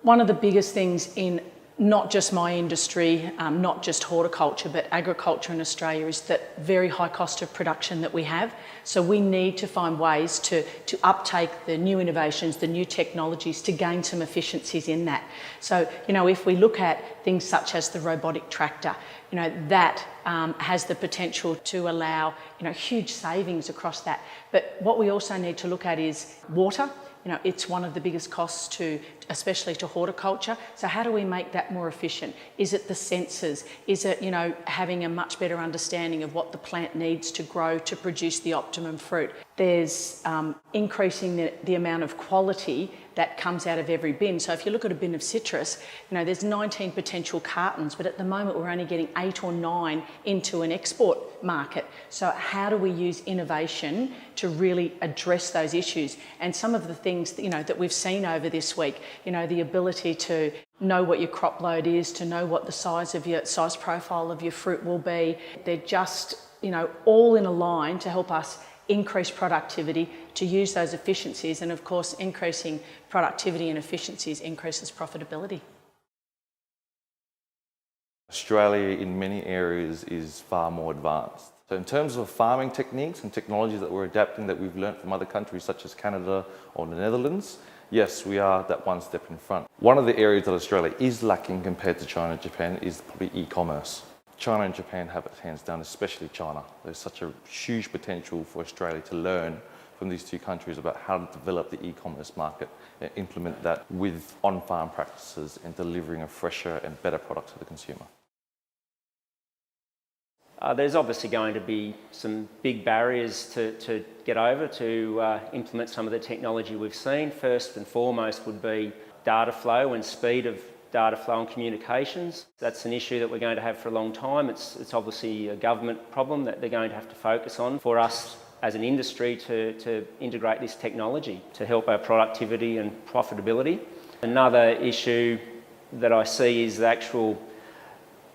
One of the biggest things in not just my industry, not just horticulture, but agriculture in Australia is that very high cost of production that we have. So we need to find ways to uptake the new innovations, the new technologies, to gain some efficiencies in that. So, if we look at things such as the robotic tractor, that has the potential to allow, huge savings across that. But what we also need to look at is water. It's one of the biggest costs especially to horticulture. So how do we make that more efficient? Is it the sensors? Is it, having a much better understanding of what the plant needs to grow to produce the optimum fruit? There's increasing the amount of quality that comes out of every bin. So if you look at a bin of citrus, there's 19 potential cartons, but at the moment we're only getting 8 or 9 into an export market. So how do we use innovation to really address those issues? And some of the things, that we've seen over this week, the ability to know what your crop load is, to know what the size profile of your fruit will be. They're just, all in a line to help us increase productivity, to use those efficiencies, and of course increasing productivity and efficiencies increases profitability. Australia in many areas is far more advanced. So in terms of farming techniques and technologies that we're adapting that we've learned from other countries such as Canada or the Netherlands, yes, we are that one step in front. One of the areas that Australia is lacking compared to China and Japan is probably e-commerce. China and Japan have it hands down, especially China. There's such a huge potential for Australia to learn from these two countries about how to develop the e-commerce market and implement that with on-farm practices and delivering a fresher and better product to the consumer. There's obviously going to be some big barriers to get over to implement some of the technology we've seen. First and foremost would be data flow and speed of data flow and communications. That's an issue that we're going to have for a long time. It's obviously a government problem that they're going to have to focus on for us as an industry to integrate this technology to help our productivity and profitability. Another issue that I see is the actual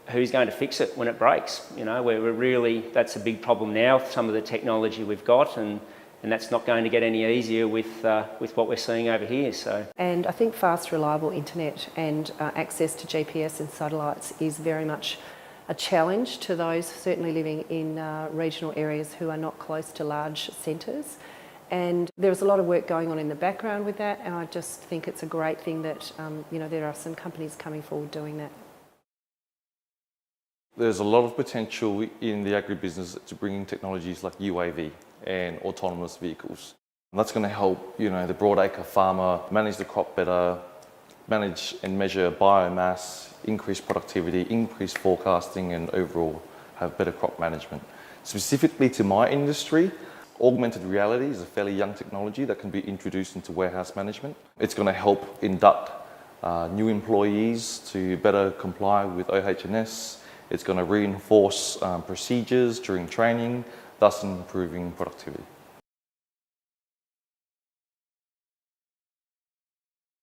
who's going to fix it when it breaks. That's a big problem now with some of the technology we've got, and that's not going to get any easier with what we're seeing over here. And I think fast, reliable internet and access to GPS and satellites is very much a challenge to those certainly living in regional areas who are not close to large centres. And there's a lot of work going on in the background with that, and I just think it's a great thing that there are some companies coming forward doing that. There's a lot of potential in the agribusiness to bring in technologies like UAV and autonomous vehicles. And that's going to help, the broadacre farmer manage the crop better, manage and measure biomass, increase productivity, increase forecasting, and overall have better crop management. Specifically to my industry, augmented reality is a fairly young technology that can be introduced into warehouse management. It's going to help induct new employees to better comply with OH&S. It's going to reinforce procedures during training, thus improving productivity.